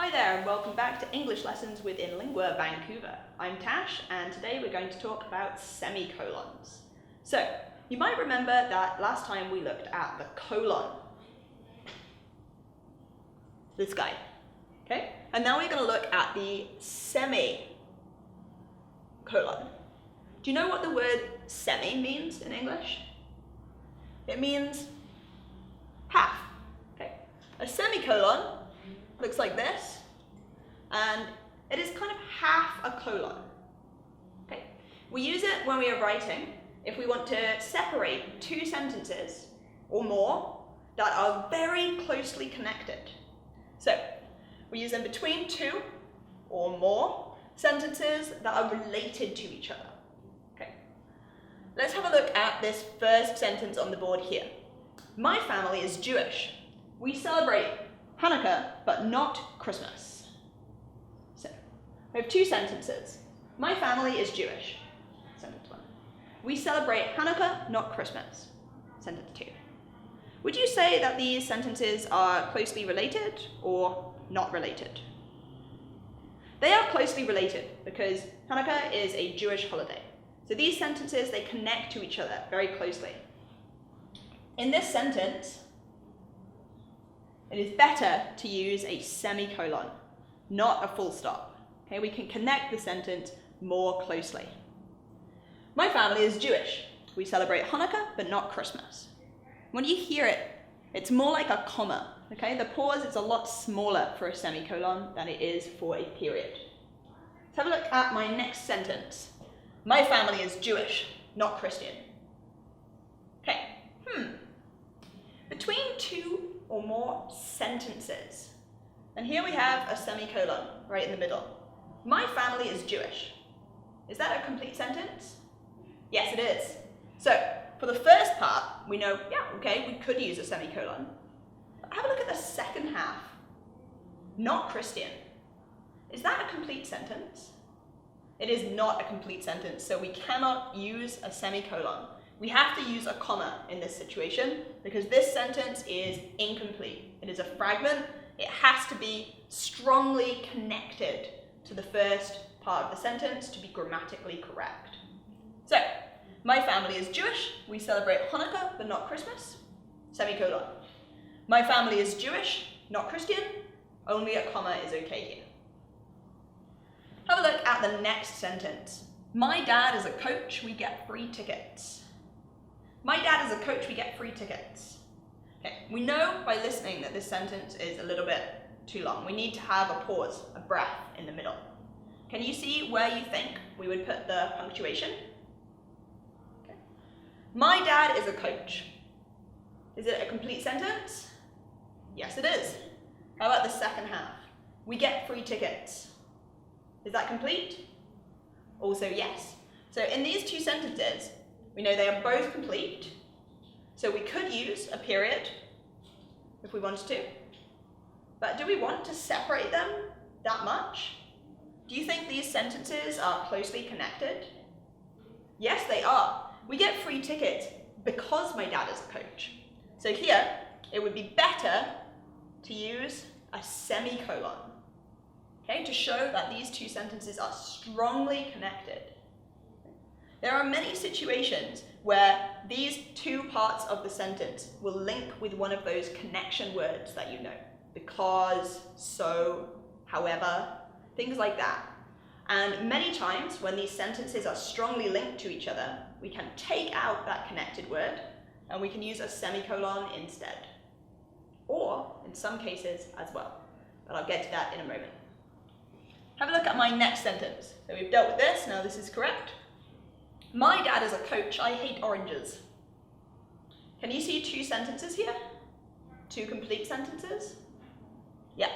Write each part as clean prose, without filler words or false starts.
Hi there and welcome back to English Lessons with inlingua Vancouver. I'm Tash and today we're going to talk about semicolons. So, you might remember that last time we looked at the colon. This guy, okay? And now we're going to look at the semicolon. Do you know what the word semi means in English? It means half, okay? A semicolon looks like this, and it is kind of half a colon. Okay? We use it when we are writing if we want to separate two sentences or more that are very closely connected. So, we use them between two or more sentences that are related to each other. Okay? Let's have a look at this first sentence on the board here. My family is Jewish. We celebrate Hanukkah, but not Christmas. So, we have two sentences. My family is Jewish. Sentence one. We celebrate Hanukkah, not Christmas. Sentence two. Would you say that these sentences are closely related or not related? They are closely related because Hanukkah is a Jewish holiday. So these sentences, they connect to each other very closely. In this sentence, it is better to use a semicolon, not a full stop. Okay, we can connect the sentence more closely. My family is Jewish. We celebrate Hanukkah, but not Christmas. When you hear it, it's more like a comma. Okay, the pause is a lot smaller for a semicolon than it is for a period. Let's have a look at my next sentence. My family is Jewish, not Christian. Okay, between two or more sentences. And here we have a semicolon right in the middle. My family is Jewish. Is that a complete sentence? Yes, it is. So, for the first part, we know, yeah, okay, we could use a semicolon. But have a look at the second half. Not Christian. Is that a complete sentence? It is not a complete sentence, so we cannot use a semicolon. We have to use a comma in this situation because this sentence is incomplete. It is a fragment. It has to be strongly connected to the first part of the sentence to be grammatically correct. So, my family is Jewish. We celebrate Hanukkah, but not Christmas. Semicolon. My family is Jewish, not Christian. Only a comma is okay here. Have a look at the next sentence. My dad is a coach. We get free tickets. My dad is a coach, we get free tickets. Okay, we know by listening that this sentence is a little bit too long. We need to have a pause, a breath in the middle. Can you see where you think we would put the punctuation? Okay. My dad is a coach. Is it a complete sentence? Yes, it is. How about the second half? We get free tickets. Is that complete? Also yes. So in these two sentences, we know they are both complete, so we could use a period if we wanted to. But do we want to separate them that much? Do you think these sentences are closely connected? Yes, they are. We get free tickets because my dad is a coach. So here, it would be better to use a semicolon, okay, to show that these two sentences are strongly connected. There are many situations where these two parts of the sentence will link with one of those connection words that you know. Because, so, however, things like that. And many times when these sentences are strongly linked to each other, we can take out that connected word and we can use a semicolon instead. Or, in some cases, as well. But I'll get to that in a moment. Have a look at my next sentence. So we've dealt with this, now this is correct. My dad is a coach, I hate oranges. Can you see two sentences here? Two complete sentences? Yeah,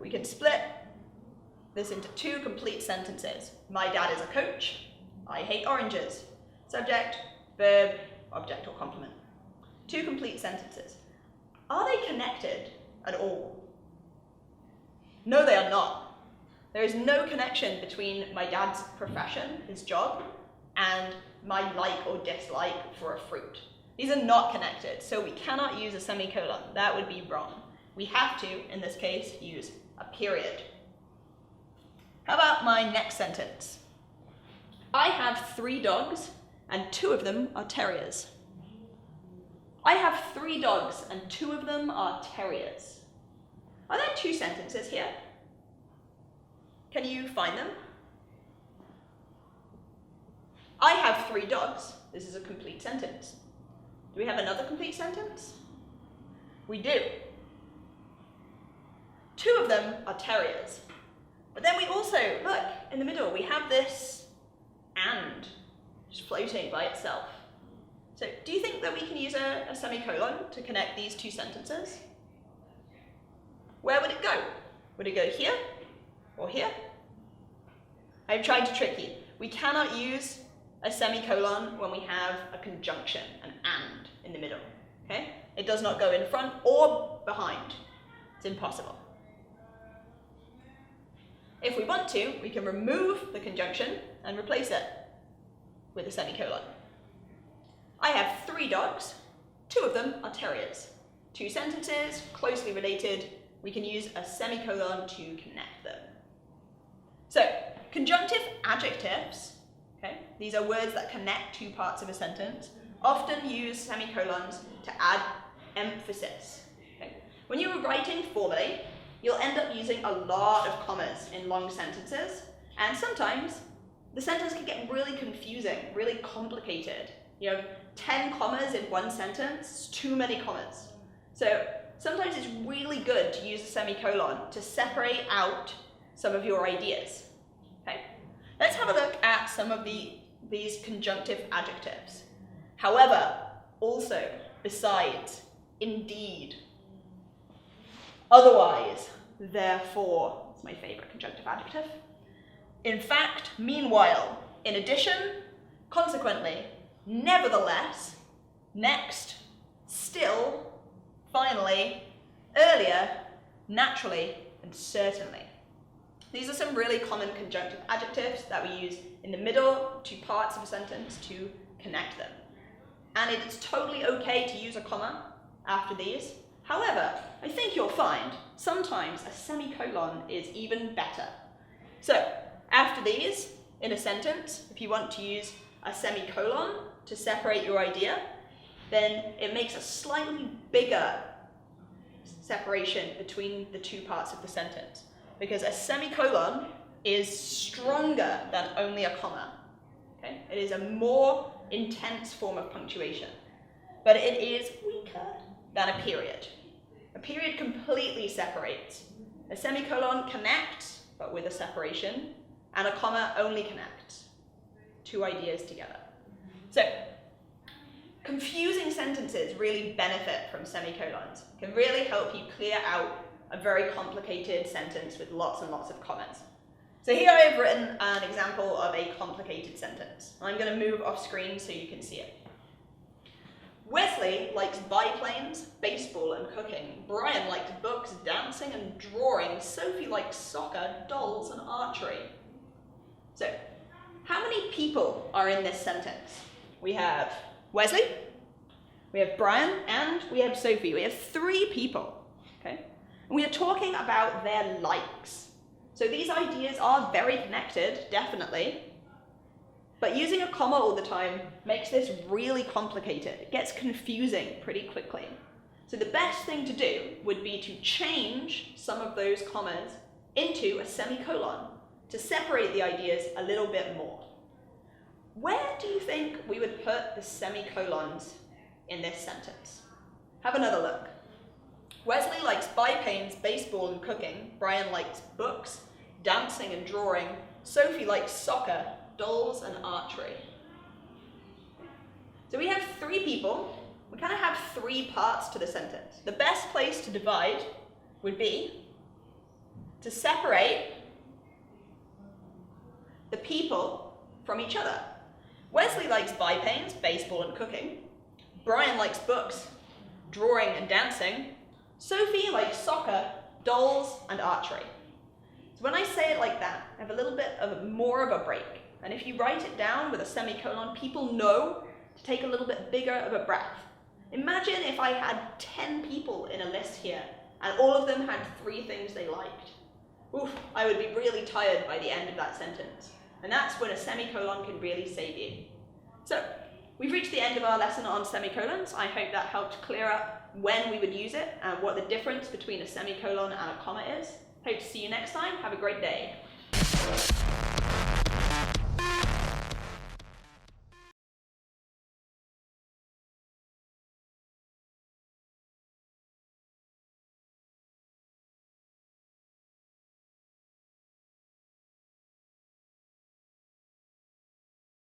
we can split this into two complete sentences. My dad is a coach, I hate oranges. Subject, verb, object or complement. Two complete sentences. Are they connected at all? No, they are not. There is no connection between my dad's profession, his job, and my like or dislike for a fruit. These are not connected, so we cannot use a semicolon. That would be wrong. we have to, in this case, use a period. How about my next sentence? I have 3 dogs and 2 of them are terriers. I have 3 dogs and 2 of them are terriers. Are there 2 sentences here? Can you find them? I have 3 dogs. This is a complete sentence. Do we have another complete sentence? We do. 2 of them are terriers. But then we also, look, in the middle, we have this and just floating by itself. So do you think that we can use a semicolon to connect these 2 sentences? Where would it go? Would it go here or here? I'm trying to trick you. We cannot use a semicolon when we have a conjunction, an and, in the middle, okay? It does not go in front or behind. It's impossible. If we want to, we can remove the conjunction and replace it with a semicolon. I have 3 dogs, 2 of them are terriers. 2 sentences, closely related, we can use a semicolon to connect them. So, conjunctive adjectives, okay, these are words that connect 2 parts of a sentence, often use semicolons to add emphasis. Okay? When you're writing formally, you'll end up using a lot of commas in long sentences, and sometimes the sentence can get really confusing, really complicated. You have 10 commas in one sentence, it's too many commas. So sometimes it's really good to use a semicolon to separate out some of your ideas. Okay? Let's have a look at some of these conjunctive adjectives. However, also, besides, indeed, otherwise, therefore, it's my favorite conjunctive adjective. In fact, meanwhile, in addition, consequently, nevertheless, next, still, finally, earlier, naturally, and certainly. These are some really common conjunctive adjectives that we use in the middle, 2 parts of a sentence to connect them. And it's totally okay to use a comma after these. However, I think you'll find sometimes a semicolon is even better. So, after these, in a sentence, if you want to use a semicolon to separate your idea, then it makes a slightly bigger separation between the 2 parts of the sentence. Because a semicolon is stronger than only a comma. Okay? It is a more intense form of punctuation. But it is weaker than a period. A period completely separates. A semicolon connects, but with a separation, and a comma only connects 2 ideas together. So, confusing sentences really benefit from semicolons. It can really help you clear out a very complicated sentence with lots and lots of commas. So here I have written an example of a complicated sentence. I'm going to move off screen so you can see it. Wesley likes biplanes, baseball and cooking. Bryan likes books, dancing and drawing. Sophie likes soccer, dolls and archery. So, how many people are in this sentence? We have Wesley, we have Bryan, and we have Sophie. We have 3 people, okay? And we are talking about their likes. So these ideas are very connected, definitely. But using a comma all the time makes this really complicated. It gets confusing pretty quickly. So the best thing to do would be to change some of those commas into a semicolon to separate the ideas a little bit more. Where do you think we would put the semicolons in this sentence? Have another look. Wesley likes biplanes, baseball and cooking. Bryan likes books, dancing and drawing. Sophie likes soccer, dolls and archery. So we have 3 people. We kind of have 3 parts to the sentence. The best place to divide would be to separate the people from each other. Wesley likes biplanes, baseball and cooking. Bryan likes books, drawing and dancing. Sophie likes soccer, dolls and archery. So when I say it like that, I have a little bit of more of a break. And if you write it down with a semicolon, people know to take a little bit bigger of a breath. Imagine if I had 10 people in a list here and all of them had 3 things they liked. Oof, I would be really tired by the end of that sentence. And that's when a semicolon can really save you. So, we've reached the end of our lesson on semicolons. I hope that helped clear up when we would use it and what the difference between a semicolon and a comma is. Hope to see you next time. Have a great day.